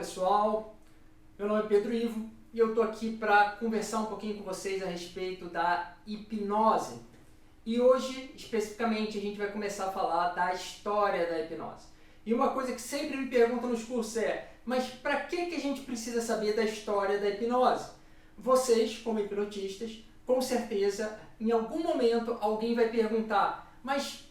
pessoal, meu nome é Pedro Ivo e eu estou aqui para conversar um pouquinho com vocês a respeito da hipnose. E hoje, especificamente, a gente vai começar a falar da história da hipnose. E uma coisa que sempre me perguntam nos cursos é: mas para que a gente precisa saber da história da hipnose? Vocês, como hipnotistas, com certeza, em algum momento alguém vai perguntar: mas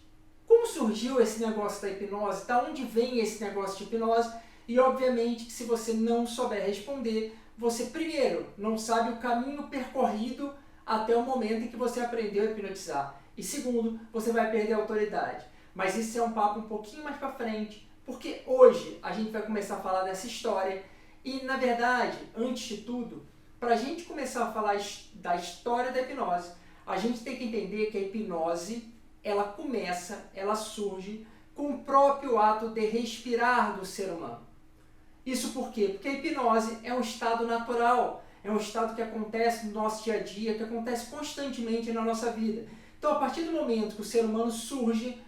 como surgiu esse negócio da hipnose? Da onde vem esse negócio de hipnose? E obviamente que se você não souber responder, você primeiro não sabe o caminho percorrido até o momento em que você aprendeu a hipnotizar. E segundo, você vai perder a autoridade. Mas isso é um papo um pouquinho mais para frente, porque hoje a gente vai começar a falar dessa história. E na verdade, antes de tudo, para a gente começar a falar da história da hipnose, a gente tem que entender que a hipnose, ela surge com o próprio ato de respirar do ser humano. Isso por quê? Porque a hipnose é um estado natural, é um estado que acontece no nosso dia a dia, que acontece constantemente na nossa vida. Então, a partir do momento que o ser humano surge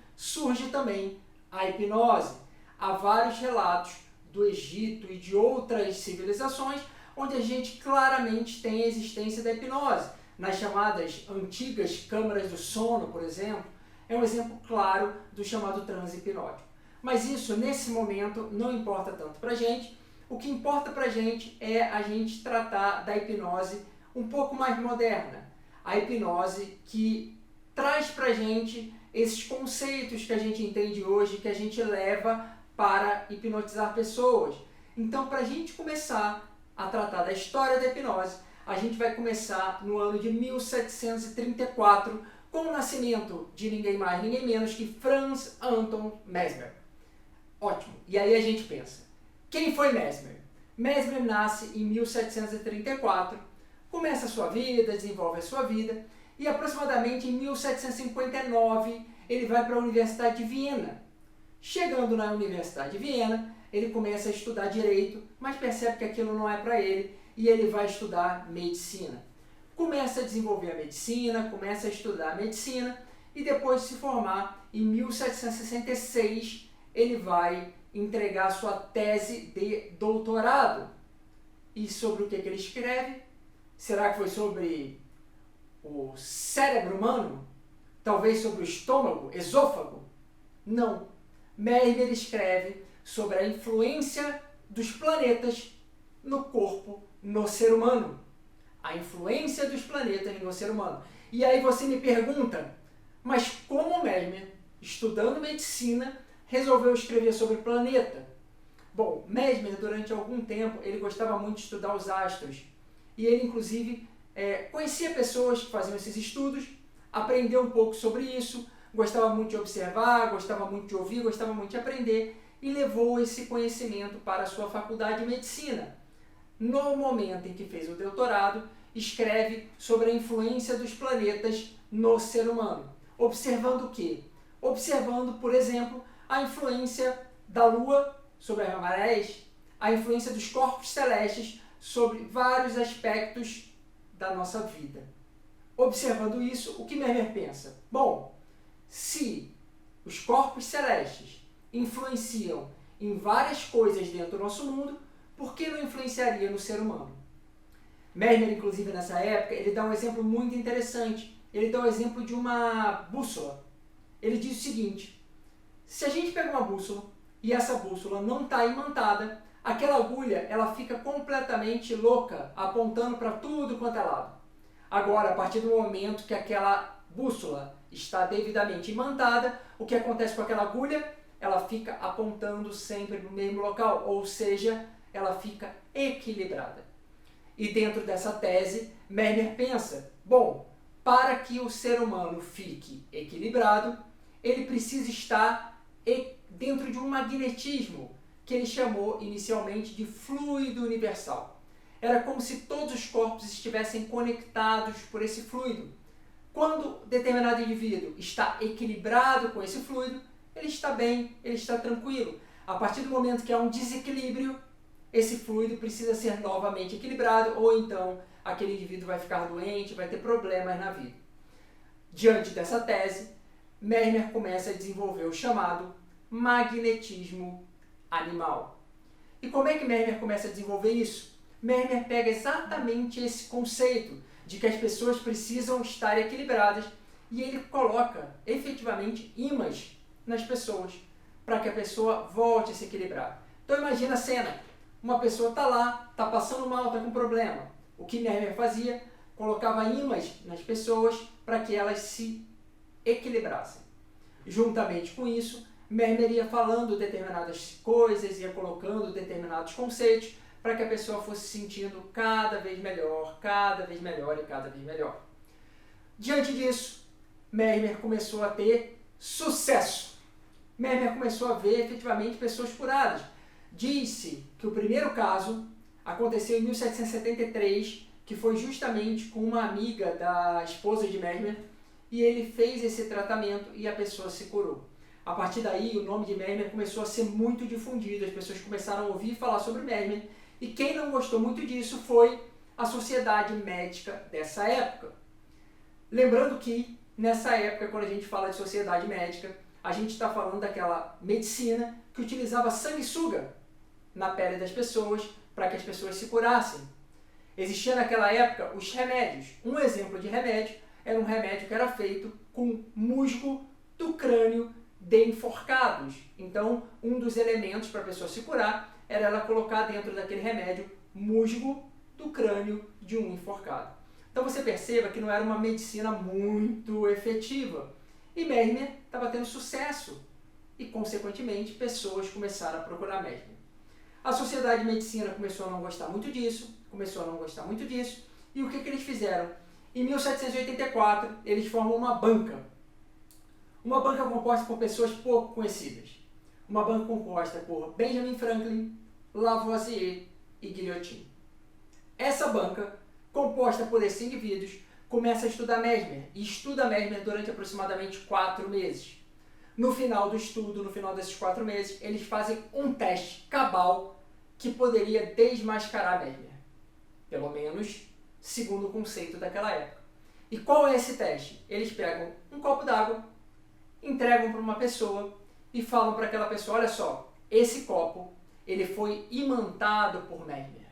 também a hipnose. Há vários relatos do Egito e de outras civilizações onde a gente claramente tem a existência da hipnose. Nas chamadas antigas câmaras do sono, por exemplo, é um exemplo claro do chamado transe hipnótico. Mas isso, nesse momento, não importa tanto para a gente. O que importa para a gente é a gente tratar da hipnose um pouco mais moderna. A hipnose que traz para a gente esses conceitos que a gente entende hoje, que a gente leva para hipnotizar pessoas. Então, para a gente começar a tratar da história da hipnose, a gente vai começar no ano de 1734, com o nascimento de ninguém mais, ninguém menos que Franz Anton Mesmer. Ótimo. E aí a gente pensa, quem foi Mesmer? Mesmer nasce em 1734, começa a sua vida, desenvolve a sua vida, e aproximadamente em 1759 ele vai para a Universidade de Viena. Chegando na Universidade de Viena, ele começa a estudar Direito, mas percebe que aquilo não é para ele, e ele vai estudar Medicina. Começa a desenvolver a Medicina, começa a estudar a Medicina, e depois de se formar, em 1766, ele vai entregar sua tese de doutorado. E sobre o que ele escreve? Será que foi sobre o cérebro humano? Talvez sobre o estômago, esôfago? Não. Mesmer escreve sobre a influência dos planetas no corpo, no ser humano. A influência dos planetas no ser humano. E aí você me pergunta, mas como Mesmer, estudando medicina, resolveu escrever sobre o planeta? Bom, Mesmer, durante algum tempo, ele gostava muito de estudar os astros. E ele, inclusive, conhecia pessoas que faziam esses estudos, aprendeu um pouco sobre isso, gostava muito de observar, gostava muito de ouvir, gostava muito de aprender, e levou esse conhecimento para a sua faculdade de medicina. No momento em que fez o doutorado, escreve sobre a influência dos planetas no ser humano. Observando o quê? Observando, por exemplo, a influência da Lua sobre as marés, a influência dos corpos celestes sobre vários aspectos da nossa vida. Observando isso, o que Mesmer pensa? Bom, se os corpos celestes influenciam em várias coisas dentro do nosso mundo, por que não influenciaria no ser humano? Mesmer, inclusive, nessa época, ele dá um exemplo muito interessante. Ele dá o exemplo de uma bússola. Ele diz o seguinte: se a gente pega uma bússola e essa bússola não está imantada, aquela agulha ela fica completamente louca, apontando para tudo quanto é lado. Agora, a partir do momento que aquela bússola está devidamente imantada, o que acontece com aquela agulha? Ela fica apontando sempre no mesmo local, ou seja, ela fica equilibrada. E dentro dessa tese, Mesmer pensa, bom, para que o ser humano fique equilibrado, ele precisa estar dentro de um magnetismo, que ele chamou inicialmente de fluido universal. Era como se todos os corpos estivessem conectados por esse fluido. Quando determinado indivíduo está equilibrado com esse fluido, ele está bem, ele está tranquilo. A partir do momento que há um desequilíbrio, esse fluido precisa ser novamente equilibrado, ou então aquele indivíduo vai ficar doente, vai ter problemas na vida. Diante dessa tese, Mesmer começa a desenvolver o chamado magnetismo animal. E como é que Mesmer começa a desenvolver isso? Mesmer pega exatamente esse conceito de que as pessoas precisam estar equilibradas e ele coloca efetivamente ímãs nas pessoas para que a pessoa volte a se equilibrar. Então imagina a cena, uma pessoa está lá, está passando mal, está com problema. O que Mesmer fazia? Colocava ímãs nas pessoas para que elas se equilibrassem. Juntamente com isso, Mesmer ia falando determinadas coisas, ia colocando determinados conceitos para que a pessoa fosse se sentindo cada vez melhor, cada vez melhor e cada vez melhor. Diante disso, Mesmer começou a ter sucesso. Mesmer começou a ver efetivamente pessoas curadas. Diz-se que o primeiro caso aconteceu em 1773, que foi justamente com uma amiga da esposa de Mesmer, e ele fez esse tratamento e a pessoa se curou. A partir daí, o nome de Mesmer começou a ser muito difundido, as pessoas começaram a ouvir falar sobre Mesmer, e quem não gostou muito disso foi a sociedade médica dessa época. Lembrando que, nessa época, quando a gente fala de sociedade médica, a gente está falando daquela medicina que utilizava sanguessuga na pele das pessoas para que as pessoas se curassem. Existia naquela época os remédios. Um exemplo de remédio era um remédio que era feito com musgo do crânio de enforcados. Então, um dos elementos para a pessoa se curar era ela colocar dentro daquele remédio musgo do crânio de um enforcado. Então você perceba que não era uma medicina muito efetiva. E Mesmer estava tendo sucesso e, consequentemente, pessoas começaram a procurar Mesmer. A sociedade de medicina começou a não gostar muito disso, e o que eles fizeram? Em 1784, eles formam uma banca composta por pessoas pouco conhecidas. Uma banca composta por Benjamin Franklin, Lavoisier e Guillotin. Essa banca, composta por esses indivíduos, começa a estudar Mesmer, e estuda Mesmer durante aproximadamente 4 meses. No final do estudo, no final desses 4 meses, eles fazem um teste cabal que poderia desmascarar Mesmer. Pelo menos, segundo o conceito daquela época. E qual é esse teste? Eles pegam um copo d'água, entregam para uma pessoa e falam para aquela pessoa, olha só, esse copo ele foi imantado por Mesmer.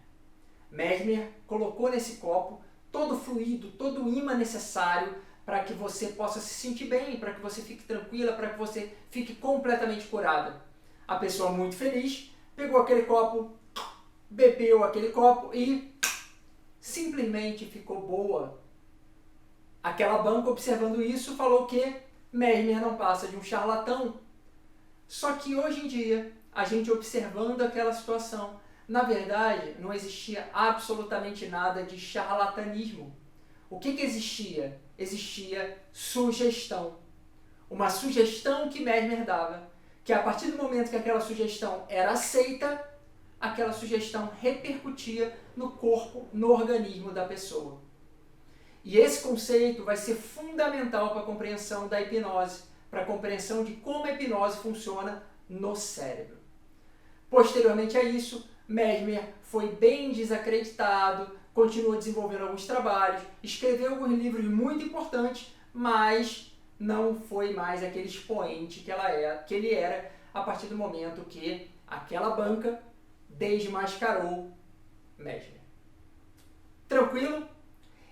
Mesmer colocou nesse copo todo o fluido, todo o ímã necessário para que você possa se sentir bem, para que você fique tranquila, para que você fique completamente curada. A pessoa muito feliz pegou aquele copo, bebeu aquele copo e simplesmente ficou boa. Aquela banca, observando isso, falou que Mesmer não passa de um charlatão. Só que hoje em dia, a gente observando aquela situação, na verdade, não existia absolutamente nada de charlatanismo. O que existia? Existia sugestão. Uma sugestão que Mesmer dava, que a partir do momento que aquela sugestão era aceita, aquela sugestão repercutia no corpo, no organismo da pessoa. E esse conceito vai ser fundamental para a compreensão da hipnose, para a compreensão de como a hipnose funciona no cérebro. Posteriormente a isso, Mesmer foi bem desacreditado, continuou desenvolvendo alguns trabalhos, escreveu alguns livros muito importantes, mas não foi mais aquele expoente que ele era a partir do momento que aquela banca desmascarou Mesmer. Tranquilo?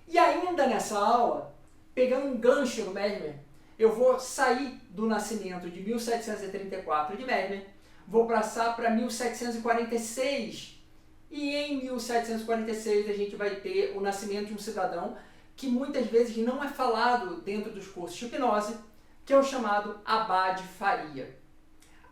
E ainda nessa aula, pegando um gancho no Mesmer, eu vou sair do nascimento de 1734 de Mesmer, vou passar para 1746, e em 1746 a gente vai ter o nascimento de um cidadão que muitas vezes não é falado dentro dos cursos de hipnose, que é o chamado Abad Faria.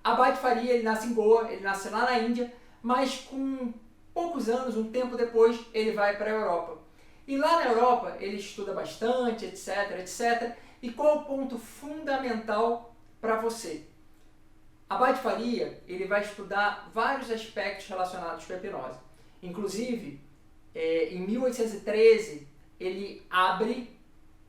Abad Faria, ele nasce em Goa, ele nasce lá na Índia, mas com poucos anos, um tempo depois, ele vai para a Europa. E lá na Europa ele estuda bastante, etc, etc. E qual o ponto fundamental para você? Abad Faria, ele vai estudar vários aspectos relacionados com a hipnose. Inclusive, em 1813, ele abre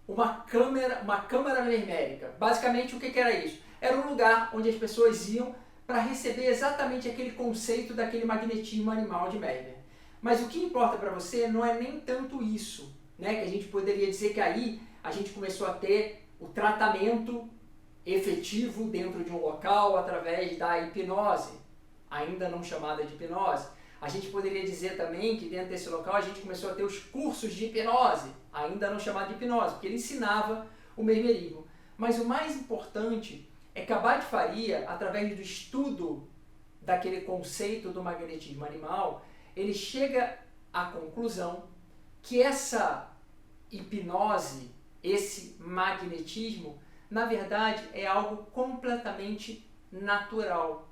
uma câmara mesmérica. Basicamente, o que era isso? Era um lugar onde as pessoas iam para receber exatamente aquele conceito daquele magnetismo animal de Mesmer. Mas o que importa para você não é nem tanto isso, né? Que a gente poderia dizer que aí a gente começou a ter o tratamento efetivo dentro de um local através da hipnose. ainda não chamada de hipnose. A gente poderia dizer também que dentro desse local a gente começou a ter os cursos de hipnose, ainda não chamado de hipnose, porque ele ensinava o mesmerismo. Mas o mais importante é que Abad Faria, através do estudo daquele conceito do magnetismo animal, ele chega à conclusão que essa hipnose, esse magnetismo, na verdade é algo completamente natural.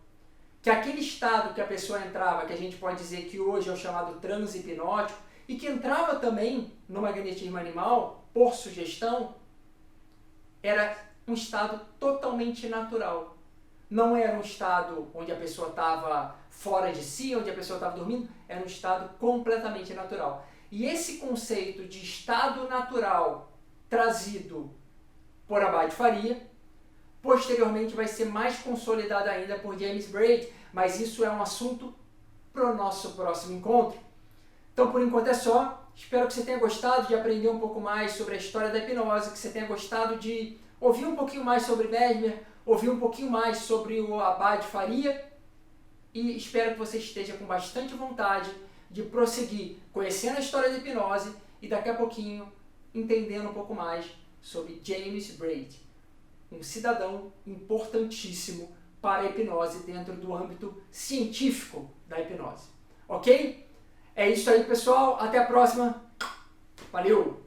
Que aquele estado que a pessoa entrava, que a gente pode dizer que hoje é o chamado transe hipnótico, e que entrava também no magnetismo animal, por sugestão, era um estado totalmente natural. Não era um estado onde a pessoa estava fora de si, onde a pessoa estava dormindo, era um estado completamente natural. E esse conceito de estado natural trazido por Abad Faria, posteriormente vai ser mais consolidado ainda por James Braid, mas isso é um assunto para o nosso próximo encontro. Então, por enquanto é só. Espero que você tenha gostado de aprender um pouco mais sobre a história da hipnose, que você tenha gostado de ouvir um pouquinho mais sobre Mesmer, ouvir um pouquinho mais sobre o Abad Faria, e espero que você esteja com bastante vontade de prosseguir conhecendo a história da hipnose e daqui a pouquinho entendendo um pouco mais sobre James Braid, um cidadão importantíssimo para a hipnose dentro do âmbito científico da hipnose. Ok? É isso aí, pessoal. Até a próxima. Valeu!